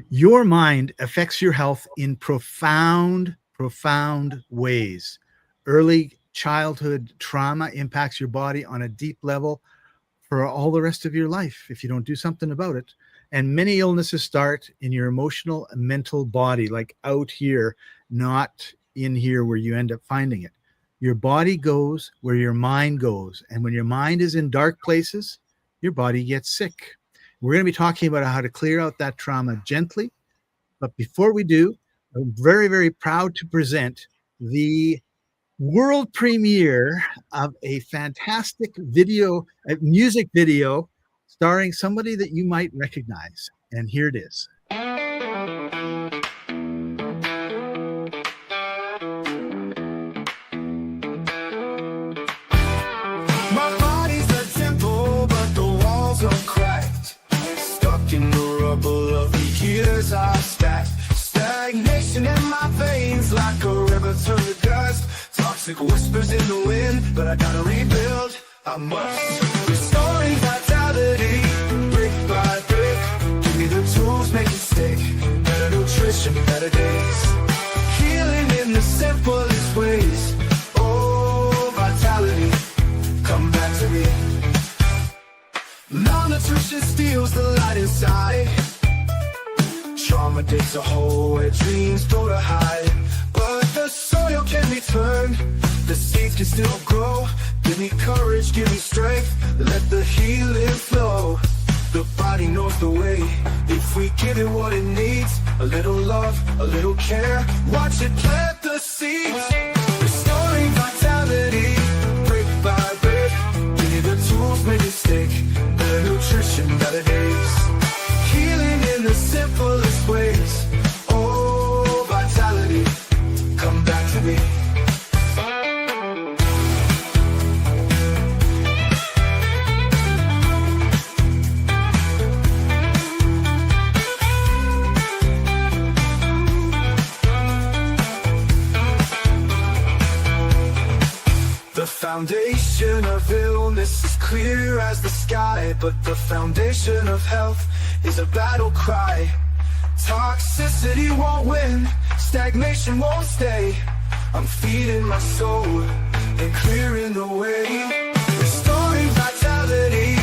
Your mind affects your health in profound ways. Early childhood trauma impacts your body on a deep level for all the rest of your life if you don't do something about it. And many illnesses start in your emotional and mental body, like out here, not in here where you end up finding it. Your body goes where your mind goes. And when your mind is in dark places, your body gets sick. We're going to be talking about how to clear out that trauma gently. But before we do, I'm very, very proud to present the world premiere of a fantastic music video starring somebody that you might recognize. And here it is. My body's a temple, but the walls are cracked. Stuck in the rubble of the years I've stacked. Stagnation in my veins like a river turned to dust. Toxic whispers in the wind, but I gotta rebuild. I must. Restoring vitality, brick by brick. Give me the tools, make it stick. Better nutrition, better days. Healing in the simplest ways. Oh, vitality, come back to me. Malnutrition steals the light inside. Trauma digs a hole where dreams go to hide. But the soil can be turned, the seeds can still grow. Give me courage, give me strength, let the healing flow. The body knows the way, if we give it what it needs. A little love, a little care, watch it plant the seeds. Restoring vitality, brick by brick. Give me the tools, make it stick. Better nutrition, better days. Healing in the simplest ways. Oh, vitality, come back to me. The foundation of illness is clear as the sky, but the foundation of health is a battle cry. Toxicity won't win, stagnation won't stay. I'm feeding my soul and clearing the way. Restoring vitality,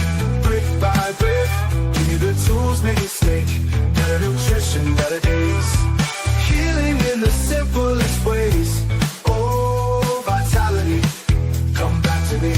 brick by brick. Give me the tools, make it stick. Better nutrition, better days. Healing in the simplest ways. Oh, vitality, come back to me.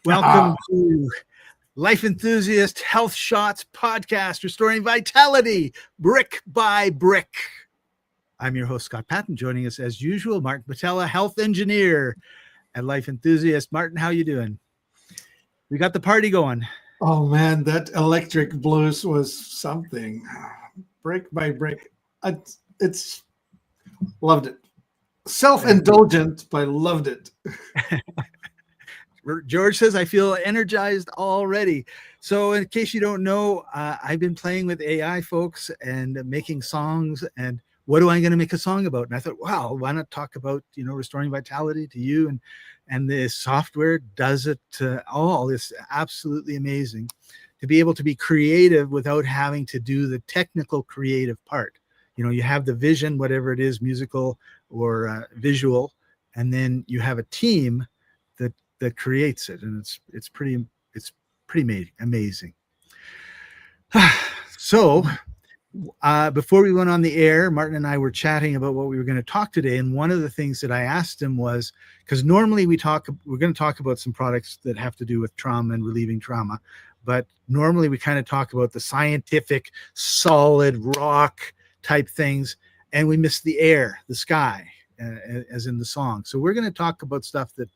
Welcome to Life Enthusiast Health Shots Podcast, Restoring Vitality, Brick by Brick. I'm your host, Scott Patton. Joining us as usual, Martin Patella, health engineer at Life Enthusiast. Martin, how you doing? We got the party going. Oh man, that electric blues was something. Brick by brick. It's loved it. Self-indulgent, but I loved it. George says, I feel energized already. So in case you don't know, I've been playing with AI folks and making songs. And what am I going to make a song about? And I thought, wow, why not talk about, restoring vitality to you? And the software does it all. It's absolutely amazing to be able to be creative without having to do the technical creative part. You have the vision, whatever it is, musical or visual, and then you have a team that creates it, and it's pretty amazing. So before we went on the air, Martin and I were chatting about what we were going to talk today, and one of the things that I asked him was, because normally we're going to talk about some products that have to do with trauma and relieving trauma, but normally we kind of talk about the scientific, solid rock type things, and we miss the air, the sky, as in the song. So we're going to talk about stuff that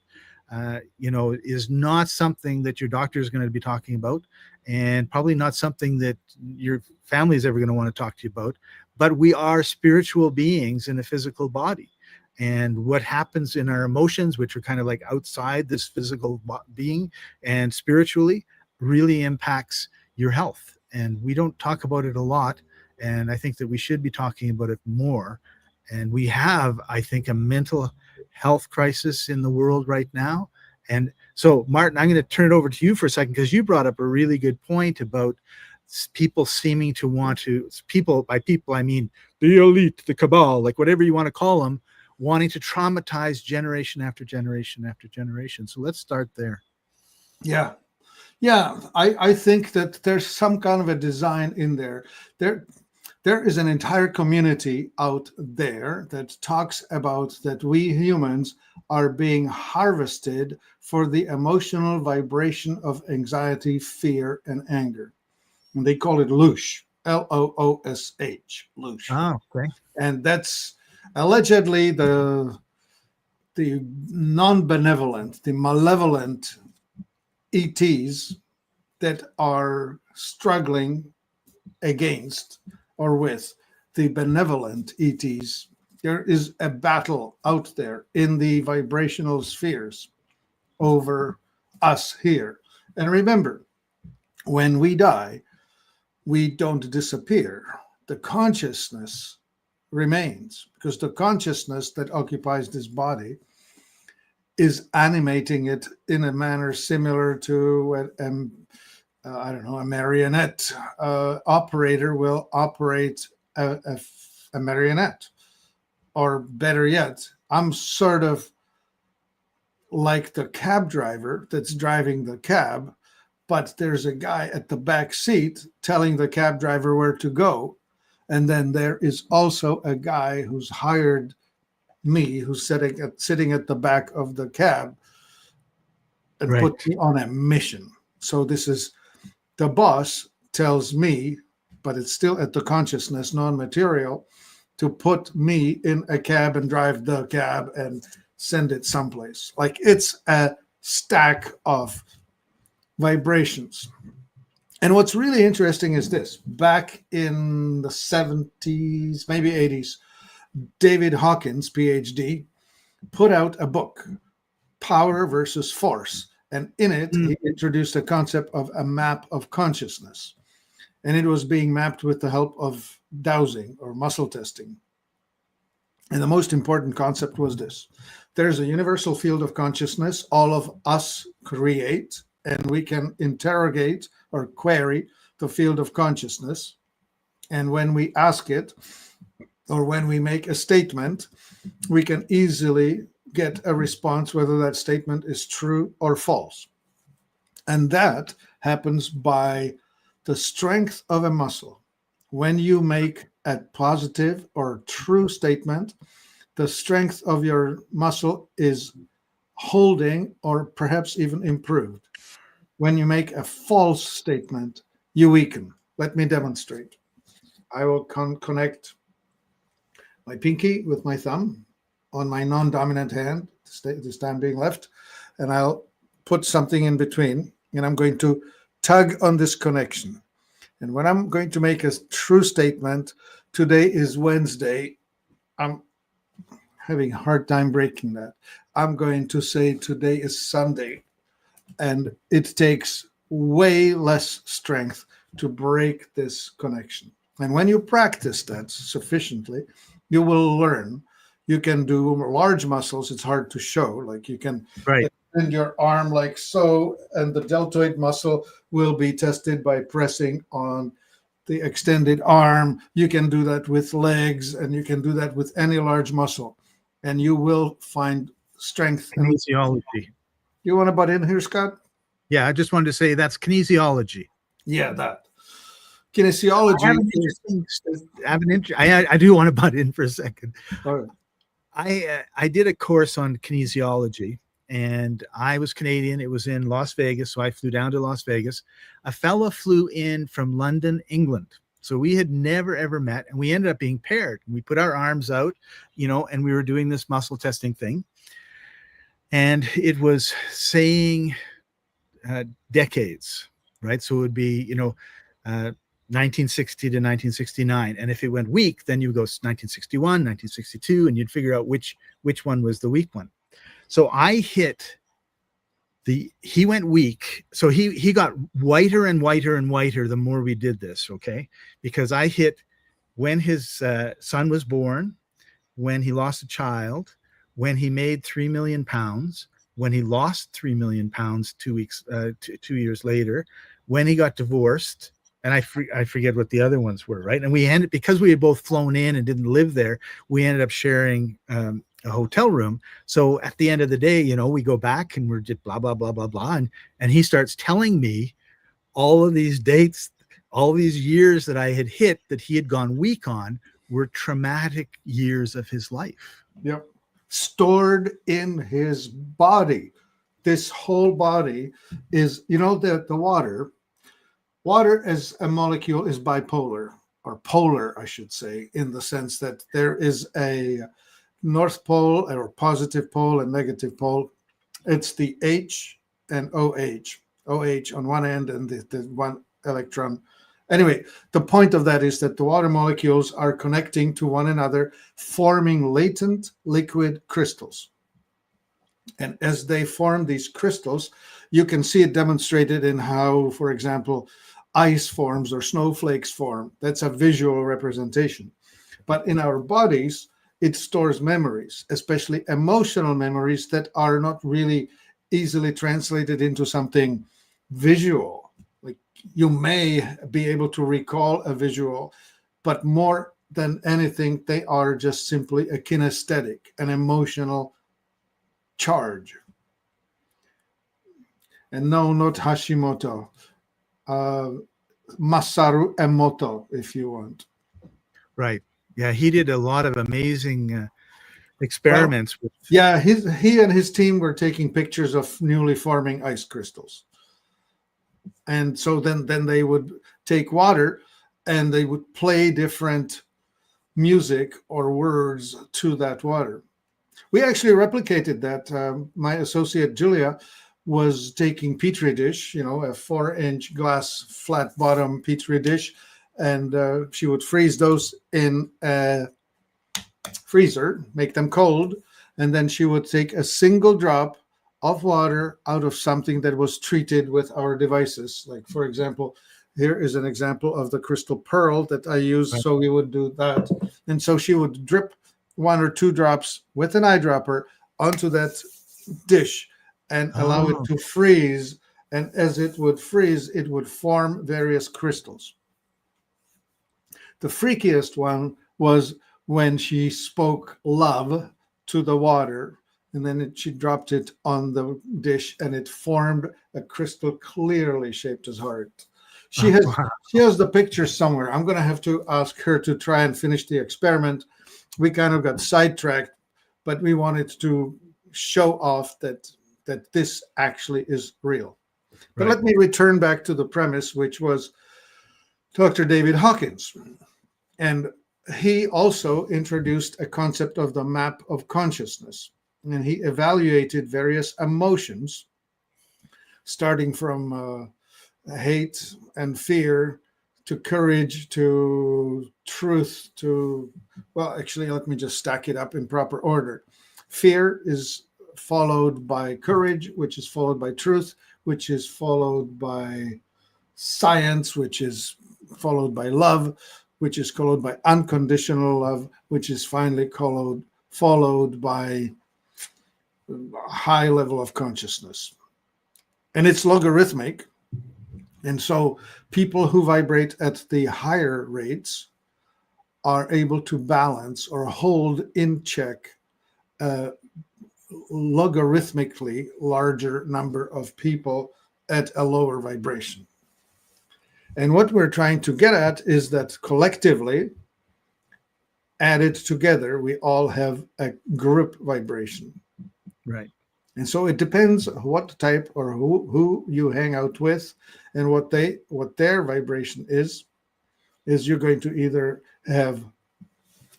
is not something that your doctor is going to be talking about, and probably not something that your family is ever going to want to talk to you about. But we are spiritual beings in a physical body. And what happens in our emotions, which are kind of like outside this physical being and spiritually, really impacts your health. And we don't talk about it a lot. And I think that we should be talking about it more. And we have, I think, a mental health crisis in the world right now. And so, Martin, I'm going to turn it over to you for a second, because you brought up a really good point about people seeming to want to, people, by people, I mean the elite, the cabal, like whatever you want to call them, wanting to traumatize generation after generation after generation. So let's start there. Yeah. Yeah, I think that there's some kind of a design in there. There is an entire community out there that talks about that we humans are being harvested for the emotional vibration of anxiety, fear, and anger. And they call it loosh, Loosh, loosh. Oh, okay. And that's allegedly the non-benevolent, the malevolent ETs that are struggling against or with the benevolent ETs. There is a battle out there in the vibrational spheres over us here. And remember, when we die, we don't disappear. The consciousness remains, because the consciousness that occupies this body is animating it in a manner similar to what I don't know, a marionette operator will operate a marionette. Or better yet, I'm sort of like the cab driver that's driving the cab, but there's a guy at the back seat telling the cab driver where to go. And then there is also a guy who's hired me, who's sitting at the back of the cab and Right. put me on a mission. So this is the boss tells me, but it's still at the consciousness, non-material, to put me in a cab and drive the cab and send it someplace. Like it's a stack of vibrations. And what's really interesting is this. Back in the 70s, maybe 80s, David Hawkins, PhD, put out a book, Power versus Force. And in it, he introduced a concept of a map of consciousness. And it was being mapped with the help of dowsing or muscle testing. And the most important concept was this. There's a universal field of consciousness all of us create, and we can interrogate or query the field of consciousness. And when we ask it, or when we make a statement, we can easily get a response whether that statement is true or false. And that happens by the strength of a muscle. When you make a positive or true statement, the strength of your muscle is holding or perhaps even improved. When you make a false statement, you weaken. Let me demonstrate. I will connect my pinky with my thumb on my non-dominant hand, this time being left, and I'll put something in between, and I'm going to tug on this connection. And when I'm going to make a true statement, today is Wednesday, I'm having a hard time breaking that. I'm going to say today is Sunday, and it takes way less strength to break this connection. And when you practice that sufficiently, you will learn. You can do large muscles. It's hard to show. Like you can extend your arm like so, and the deltoid muscle will be tested by pressing on the extended arm. You can do that with legs, and you can do that with any large muscle, and you will find strength. Kinesiology. You want to butt in here, Scott? Yeah, I just wanted to say that's kinesiology. Yeah, that. Kinesiology. I do want to butt in for a second. All right. I did a course on kinesiology, and I was Canadian. It was in Las Vegas, so I flew down to Las Vegas. A fella flew in from London, England. So we had never, ever met, and we ended up being paired. We put our arms out, and we were doing this muscle testing thing. And it was saying decades, right? So it would be, 1960 to 1969. And if it went weak, then you go 1961, 1962, and you'd figure out which one was the weak one. So he went weak. So he got whiter and whiter and whiter the more we did this, okay? Because I hit when his son was born, when he lost a child, when he made 3 million pounds, when he lost 3 million pounds 2 years later, when he got divorced, and I forget what the other ones were, right? And we ended, because we had both flown in and didn't live there, we ended up sharing a hotel room. So at the end of the day, we go back and we're just blah blah blah blah blah, and he starts telling me all of these dates, all these years that I had hit that he had gone weak on were traumatic years of his life. Yep. Stored in his body. This whole body is, the water as a molecule is bipolar, or polar, I should say, in the sense that there is a north pole or positive pole and negative pole. It's the H and OH. OH on one end and the one electron. Anyway, the point of that is that the water molecules are connecting to one another, forming latent liquid crystals. And as they form these crystals, you can see it demonstrated in how, for example, ice forms or snowflakes form. That's a visual representation. But in our bodies, it stores memories, especially emotional memories that are not really easily translated into something visual. Like, you may be able to recall a visual, but more than anything, they are just simply a kinesthetic, an emotional charge. And no, not Hashimoto. Masaru Emoto, if you want. Right. Yeah, he did a lot of amazing experiments. Yeah, he and his team were taking pictures of newly forming ice crystals. And so then they would take water and they would play different music or words to that water. We actually replicated that. My associate Julia was taking petri dish, a 4-inch glass flat bottom petri dish, and she would freeze those in a freezer, make them cold, and then she would take a single drop of water out of something that was treated with our devices. Like, for example, here is an example of the crystal pearl that I used. Right. So we would do that. And so she would drip 1 or 2 drops with an eyedropper onto that dish and allow it to freeze. And as it would freeze, it would form various crystals. The freakiest one was when she spoke love to the water, and then she dropped it on the dish and it formed a crystal clearly shaped as heart. She has the picture somewhere. I'm going to have to ask her to try and finish the experiment. We kind of got sidetracked, but we wanted to show off that this actually is real. But Let me return back to the premise, which was Dr. David Hawkins. And he also introduced a concept of the map of consciousness. And he evaluated various emotions, starting from hate and fear to courage to truth to, well, actually, let me just stack it up in proper order. Fear is followed by courage, which is followed by truth, which is followed by science, which is followed by love, which is followed by unconditional love, which is finally followed by a high level of consciousness. And it's logarithmic. And so people who vibrate at the higher rates are able to balance or hold in check a logarithmically larger number of people at a lower vibration. And what we're trying to get at is that collectively, added together, we all have a group vibration. Right. And so it depends what type or who you hang out with and what their vibration is you're going to either have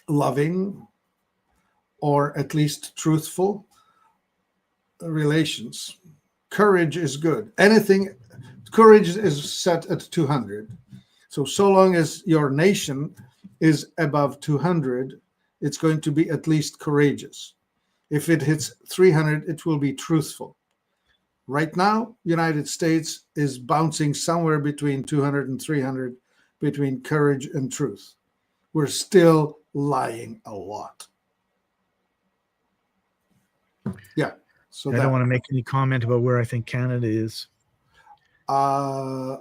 loving or at least truthful relations. Courage is good. Courage is set at 200. So long as your nation is above 200, it's going to be at least courageous. If it hits 300, it will be truthful. Right now, United States is bouncing somewhere between 200 and 300, between courage and truth. We're still lying a lot. Yeah. So I don't want to make any comment about where I think Canada is. a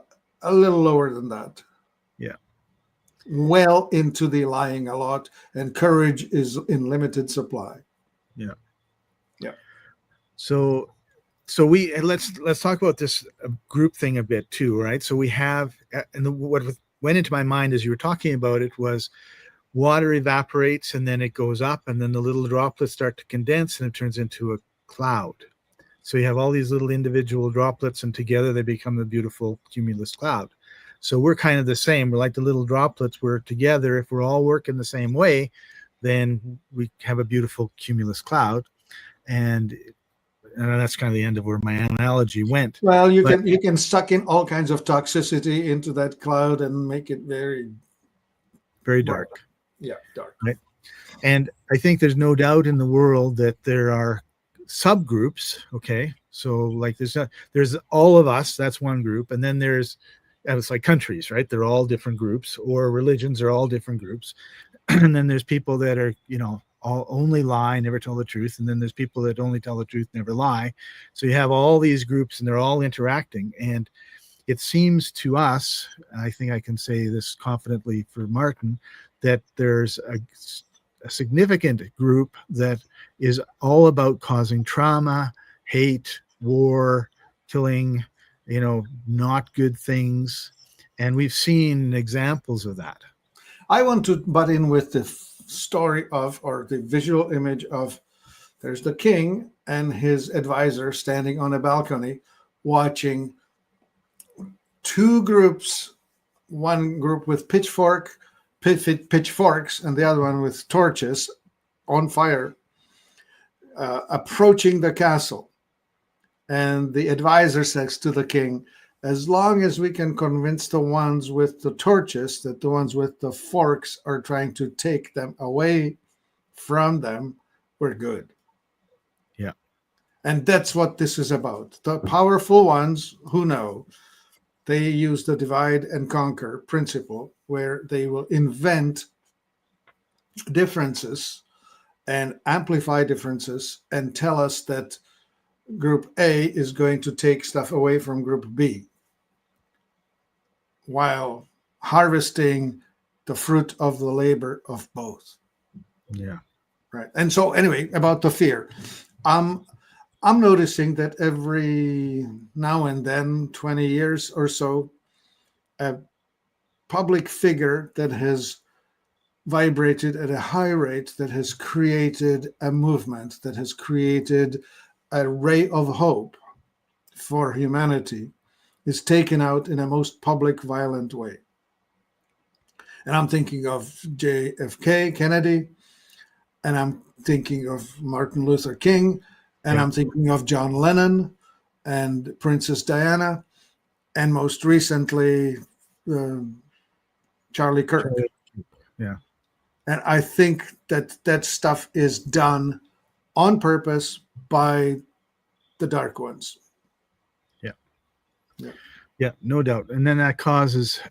little lower than that. Yeah. Well into the lying a lot, and courage is in limited supply. Yeah. Yeah. So we let's talk about this group thing a bit too, right? So we have, and what went into my mind as you were talking about it was water evaporates and then it goes up and then the little droplets start to condense and it turns into a cloud. So you have all these little individual droplets and together they become the beautiful cumulus cloud. So we're kind of the same. We're like the little droplets. We're together. If we're all working the same way, then we have a beautiful cumulus cloud. And that's kind of the end of where my analogy went. Well, you can suck in all kinds of toxicity into that cloud and make it very, very dark. Yeah, dark. Right. And I think there's no doubt in the world that there are subgroups. Okay, so like there's all of us. That's one group, and then it's like countries, right? They're all different groups, or religions are all different groups, and then there's people that are all only lie, never tell the truth, and then there's people that only tell the truth, never lie. So you have all these groups, and they're all interacting, and it seems to us, I think I can say this confidently for Martin, that there's a significant group that is all about causing trauma, hate, war, killing, not good things. And we've seen examples of that. I want to butt in with the story of, or the visual image of, there's the king and his advisor standing on a balcony watching two groups, one group with pitchforks and the other one with torches on fire, approaching the castle. And the advisor says to the king, as long as we can convince the ones with the torches that the ones with the forks are trying to take them away from them, we're good. Yeah. And that's what this is about. The powerful ones who know, they use the divide and conquer principle, where they will invent differences and amplify differences and tell us that group A is going to take stuff away from group B, while harvesting the fruit of the labor of both. Yeah. Right. And so anyway, about the fear, I'm noticing that every now and then, 20 years or so, a public figure that has vibrated at a high rate, that has created a movement, that has created a ray of hope for humanity, is taken out in a most public, violent way. And I'm thinking of JFK, Kennedy, and I'm thinking of Martin Luther King, and I'm thinking of John Lennon and Princess Diana, and most recently, Charlie Kirk. Yeah. And I think that stuff is done on purpose by the dark ones. Yeah, no doubt. And then it causes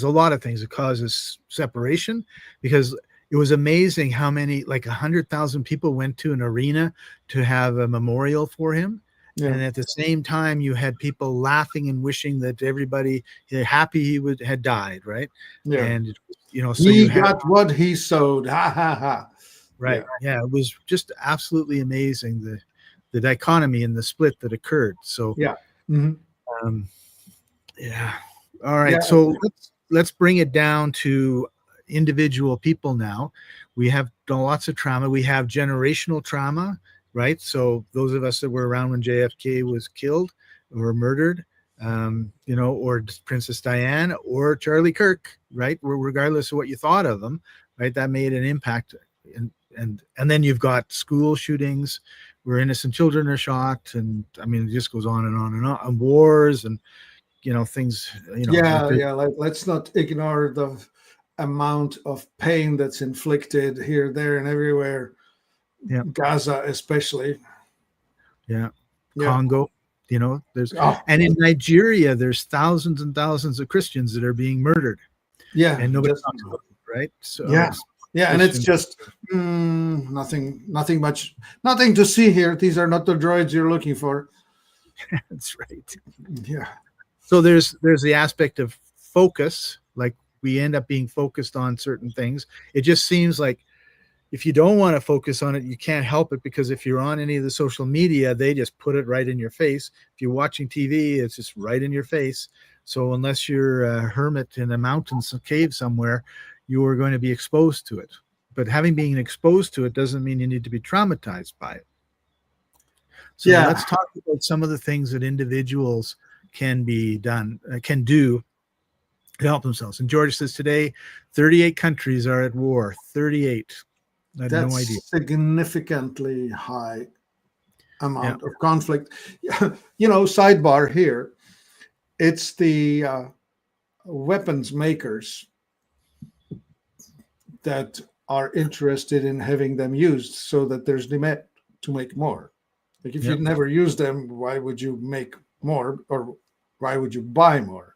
a lot of things. It causes separation, because it was amazing how many, like 100,000 people went to an arena to have a memorial for him. Yeah. And at the same time, you had people laughing and wishing that everybody happy he had died, right? Yeah. And so he got what he sowed. Ha ha ha. Right. Yeah. It was just absolutely amazing, the dichotomy and the split that occurred. So yeah. Mm-hmm. Yeah. All right. Yeah. So let's bring it down to individual people now. We have done lots of trauma. We have generational trauma, right? So those of us that were around when JFK was killed or murdered, or Princess Diana or Charlie Kirk, right? Regardless of what you thought of them, right? That made an impact. And then you've got school shootings, where innocent children are shot, and I mean, it just goes on and on and on. And wars and things. Like Yeah. Let's not ignore the amount of pain that's inflicted here, there, and everywhere. yeah, Gaza, especially. yeah, Yeah. Congo. There's Oh, and in Nigeria, there's thousands and thousands of Christians that are being murdered, yeah. and nobody Just talks about it, right? So yeah. Yeah, and it's Christian, just nothing to see here. These are not the droids you're looking for. that's right. Yeah. So there's the aspect of focus, like we end up being focused on certain things. It just seems like if you don't want to focus on it, you can't help it, because if you're on any of the social media, they just put it right in your face. If you're watching TV, it's just right in your face. So unless you're a hermit in a mountain cave somewhere, you are going to be exposed to it. But having been exposed to it doesn't mean you need to be traumatized by it. So Yeah. let's talk about some of the things that individuals can do to help themselves. And George says today, 38 countries are at war. 38. I had no idea. That's significantly high amount Yeah. of conflict. Sidebar here. It's the weapons makers that are interested in having them used so that there's demand to make more. Like if Yep. you never use them, why would you make more, or why would you buy more?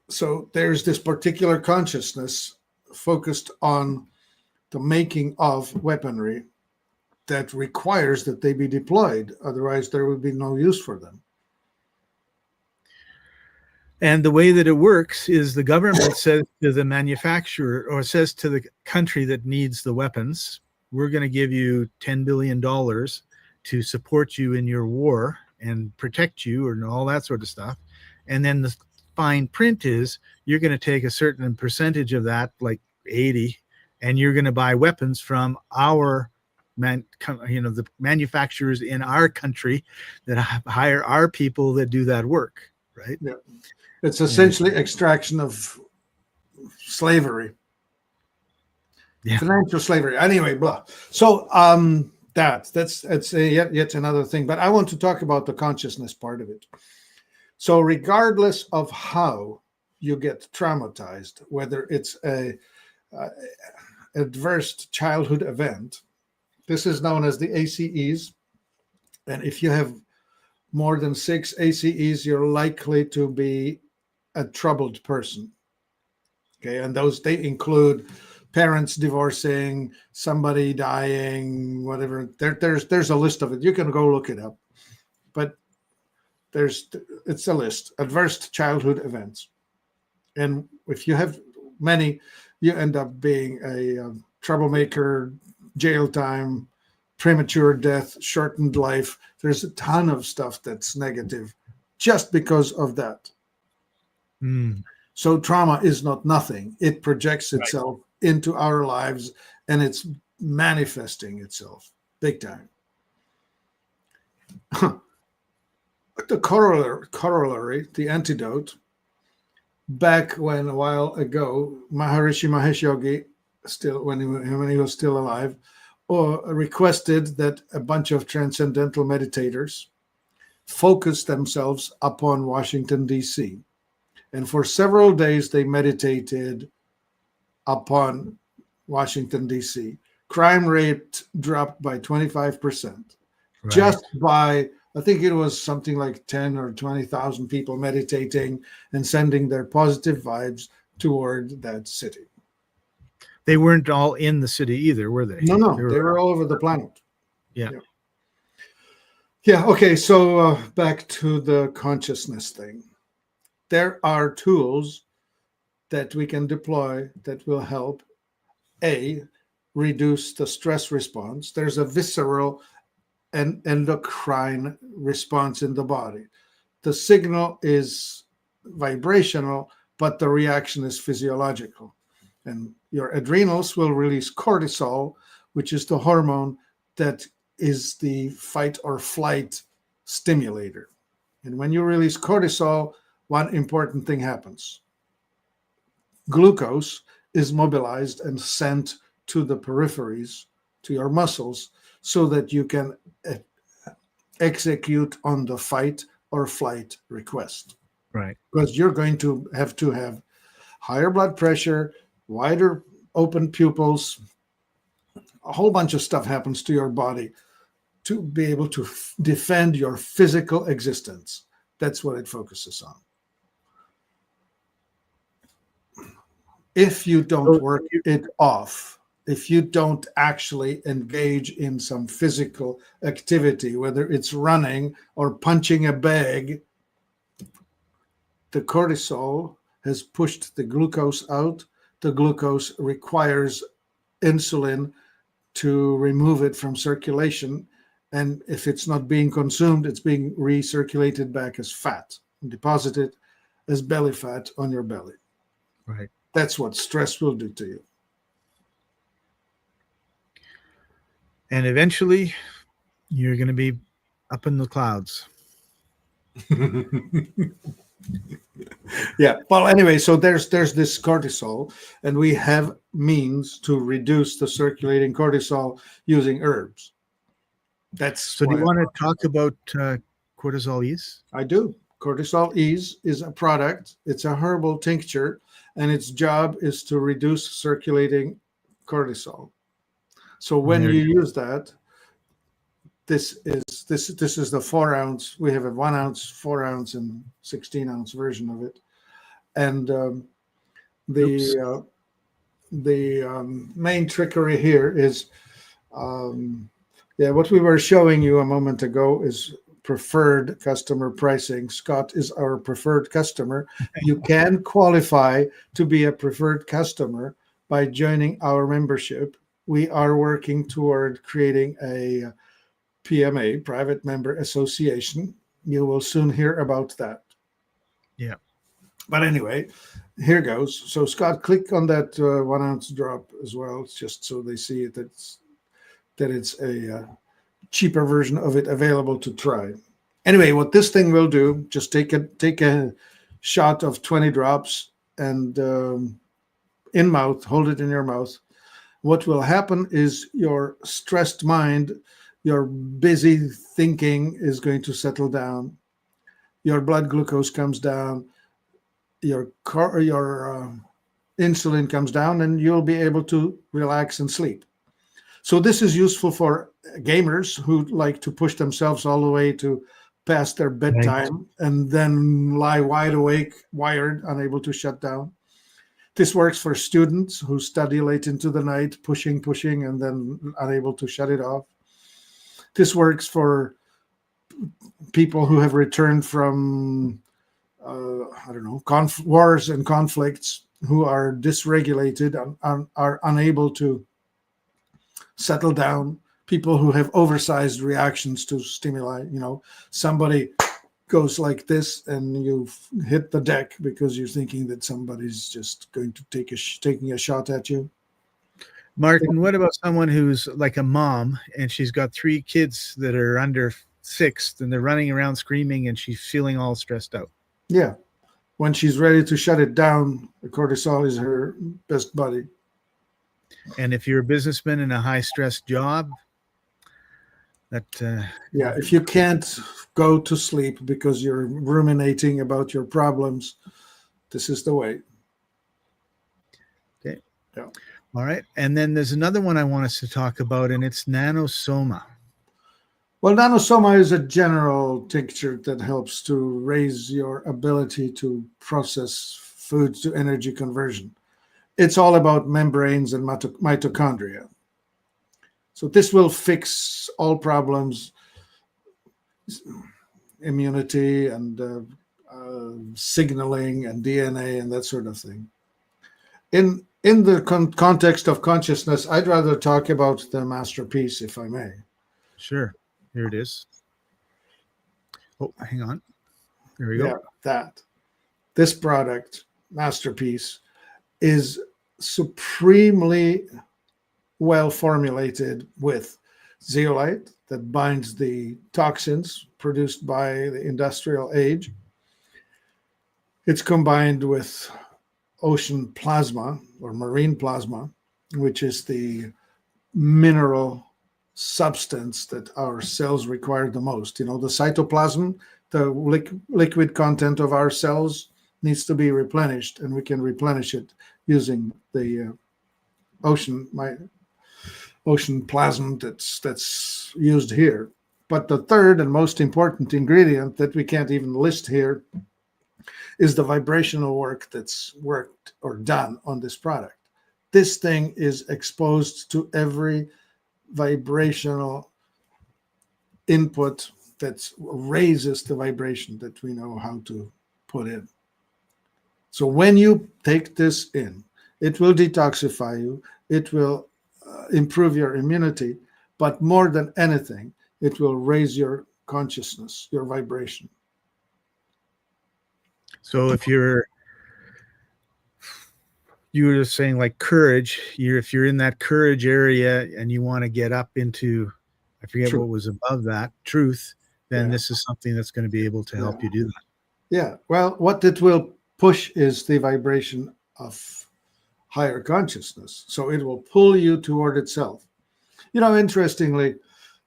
So there's this particular consciousness focused on the making of weaponry that requires that they be deployed. Otherwise, there would be no use for them. And the way that it works is the government says to the manufacturer, or says to the country that needs the weapons, we're going to give you $10 billion to support you in your war and protect you and all that sort of stuff. And then the fine print is you're going to take a certain percentage of that, like 80, and you're going to buy weapons from our the manufacturers in our country that hire our people that do that work, right? Yeah. It's essentially extraction of slavery. Yeah. Financial slavery. Anyway, blah. So that's yet another thing. But I want to talk about the consciousness part of it. So regardless of how you get traumatized, whether it's a adverse childhood event, this is known as the ACEs. And if you have more than 6 ACEs, you're likely to be a troubled person. Okay, and they include parents divorcing, somebody dying, whatever. There's a list of it. You can go look it up. But it's a list. Adverse childhood events. And if you have many, you end up being a troublemaker, jail time, premature death, shortened life. There's a ton of stuff that's negative just because of that. So trauma is not nothing. It projects itself into our lives, and it's manifesting itself big time. The corollary, the antidote, back when a while ago, Maharishi Mahesh Yogi, when he was still alive, requested that a bunch of transcendental meditators focus themselves upon Washington, D.C. And for several days, they meditated upon Washington, D.C. Crime rate dropped by 25%. Right. Just by, I think it was something like 10 or 20,000 people meditating and sending their positive vibes toward that city. They weren't all in the city either, were they? No, they were all over the planet. Yeah. Okay, so back to the consciousness thing. There are tools that we can deploy that will help, reduce the stress response. There's a visceral and endocrine response in the body. The signal is vibrational, but the reaction is physiological. And your adrenals will release cortisol, which is the hormone that is the fight or flight stimulator. And when you release cortisol, one important thing happens. Glucose is mobilized and sent to the peripheries, to your muscles, so that you can execute on the fight or flight request. Right. Because you're going to have higher blood pressure, wider open pupils, a whole bunch of stuff happens to your body to be able to defend your physical existence. That's what it focuses on. If you don't work it off, if you don't actually engage in some physical activity, whether it's running or punching a bag, the cortisol has pushed the glucose out. The glucose requires insulin to remove it from circulation. And if it's not being consumed, it's being recirculated back as fat and deposited as belly fat on your belly. Right. That's what stress will do to you. And eventually you're going to be up in the clouds. Yeah. Well, anyway, so there's this cortisol, and we have means to reduce the circulating cortisol using herbs. That's So do you want to talk about cortisol ease? I do. Cortisol ease is a product. It's a herbal tincture, and its job is to reduce circulating cortisol. So when you use that, this is the 4 ounce. We have a 1 ounce, 4 ounce, and 16 ounce version of it. And the main trickery here is, what we were showing you a moment ago is preferred customer pricing. Scott is our preferred customer. You can qualify to be a preferred customer by joining our membership. We are working toward creating a PMA, Private Member Association. You will soon hear about that. Yeah. But anyway, here goes. So Scott, click on that 1 ounce drop as well, just so they see it, that it's a cheaper version of it available to try. Anyway, what this thing will do, just take a shot of 20 drops and in mouth, hold it in your mouth. What will happen is your stressed mind, your busy thinking is going to settle down. Your blood glucose comes down. Your insulin comes down, and you'll be able to relax and sleep. So this is useful for gamers who like to push themselves all the way to past their bedtime and then lie wide awake, wired, unable to shut down. This works for students who study late into the night, pushing, and then unable to shut it off. This works for people who have returned from, wars and conflicts, who are dysregulated and are unable to settle down. People who have oversized reactions to stimuli. Somebody goes like this and you hit the deck because you're thinking that somebody's just going to taking a shot at you. Martin, what about someone who's like a mom and she's got 3 kids that are under 6 and they're running around screaming and she's feeling all stressed out? Yeah. When she's ready to shut it down, the cortisol is her best buddy. And if you're a businessman in a high stress job, if you can't go to sleep because you're ruminating about your problems, this is the way. Okay. Yeah. All right. And then there's another one I want us to talk about, and it's nanosoma. Well, nanosoma is a general tincture that helps to raise your ability to process food to energy conversion. It's all about membranes and mitochondria. So this will fix all problems, immunity and signaling and DNA and that sort of thing. In the context of consciousness, I'd rather talk about the masterpiece, if I may. Sure. Here it is. Oh, hang on. There we go. Yeah, this product, masterpiece, is supremely well formulated with zeolite that binds the toxins produced by the industrial age. It's combined with ocean plasma or marine plasma, which is the mineral substance that our cells require the most. The cytoplasm, the liquid content of our cells, needs to be replenished, and we can replenish it using the ocean plasm that's used here. But the third and most important ingredient that we can't even list here is the vibrational work that's worked or done on this product. This thing is exposed to every vibrational input that raises the vibration that we know how to put in. So when you take this in, it will detoxify you, it will improve your immunity, but more than anything, it will raise your consciousness, your vibration. So if you were just saying like courage, if you're in that courage area and you want to get up into, I forget what was above that, truth, then this is something that's going to be able to help you do that. Yeah. Well, what it will push is the vibration of higher consciousness. So it will pull you toward itself. Interestingly,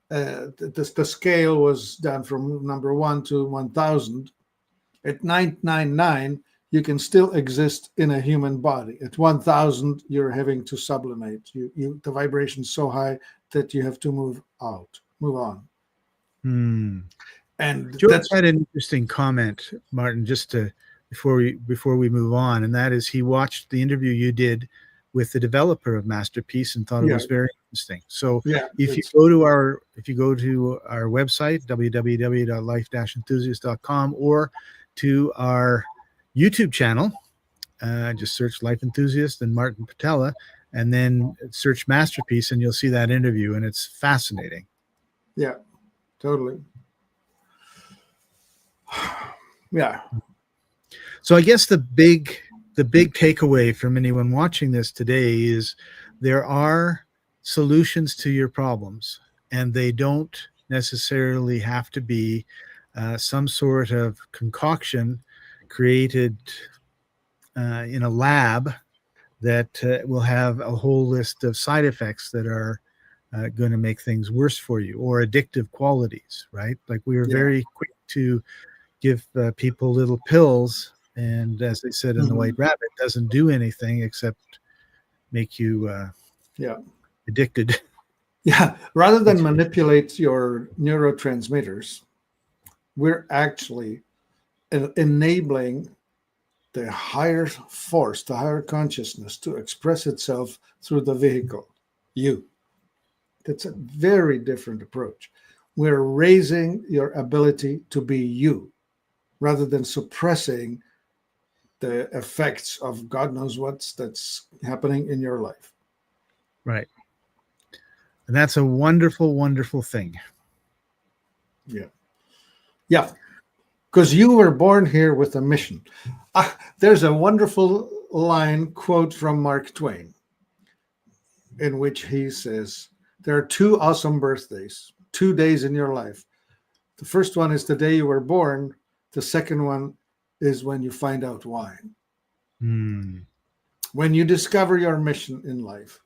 the scale was done from number 1 to 1,000. At 999, you can still exist in a human body. At 1,000, you're having to sublimate. The vibration's so high that you have to move on. And George had an interesting comment, Martin, before we move on, and that is he watched the interview you did with the developer of Masterpiece and thought it was very interesting. So if you go to our website, www.life-enthusiast.com, or to our YouTube channel, just search Life Enthusiast and Martin Patella, and then search Masterpiece, and you'll see that interview, and it's fascinating. Yeah, totally. Yeah. So I guess the big takeaway from anyone watching this today is there are solutions to your problems, and they don't necessarily have to be some sort of concoction created in a lab that will have a whole list of side effects that are going to make things worse for you, or addictive qualities, right? Like we were very quick to give people little pills, and as they said in The White Rabbit, doesn't do anything except make you addicted. Yeah, rather than manipulate your neurotransmitters, we're actually enabling the higher force, the higher consciousness to express itself through the vehicle, you. That's a very different approach. We're raising your ability to be you, rather than suppressing the effects of God knows that's happening in your life. Right. And that's a wonderful, wonderful thing. Yeah. Yeah. Because you were born here with a mission. There's a wonderful quote from Mark Twain, in which he says, there are 2 awesome birthdays, 2 days in your life. The first one is the day you were born. The second one is when you find out why. When you discover your mission in life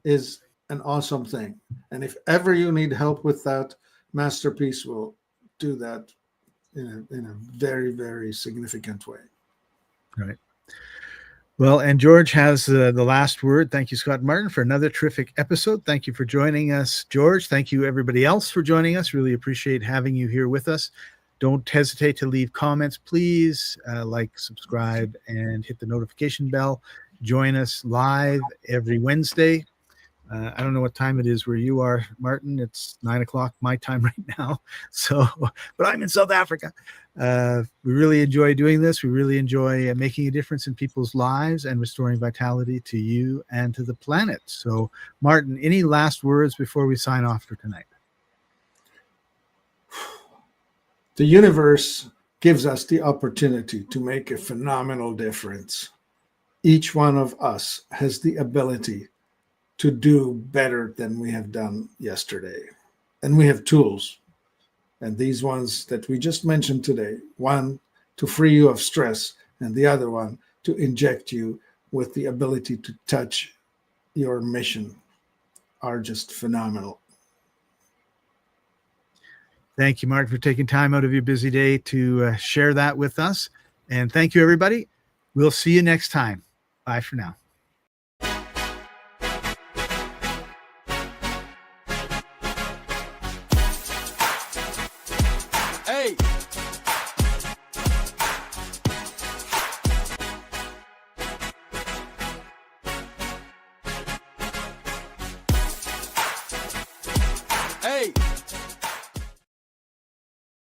is an awesome thing. And if ever you need help with that, Masterpiece will do that in a very, very significant way. Right. Well, and George has the last word. Thank you, Scott Martin, for another terrific episode. Thank you for joining us, George. Thank you, everybody else, for joining us. Really appreciate having you here with us. Don't hesitate to leave comments. Please like, subscribe, and hit the notification bell. Join us live every Wednesday. I don't know what time it is where you are, Martin. It's 9:00 my time right now. So, but I'm in South Africa. We really enjoy doing this. We really enjoy making a difference in people's lives and restoring vitality to you and to the planet. So, Martin, any last words before we sign off for tonight? The universe gives us the opportunity to make a phenomenal difference. Each one of us has the ability to do better than we have done yesterday. And we have tools. And these ones that we just mentioned today, one to free you of stress, and the other one to inject you with the ability to touch your mission, are just phenomenal. Thank you, Mark, for taking time out of your busy day to share that with us. And thank you, everybody. We'll see you next time. Bye for now. Hey.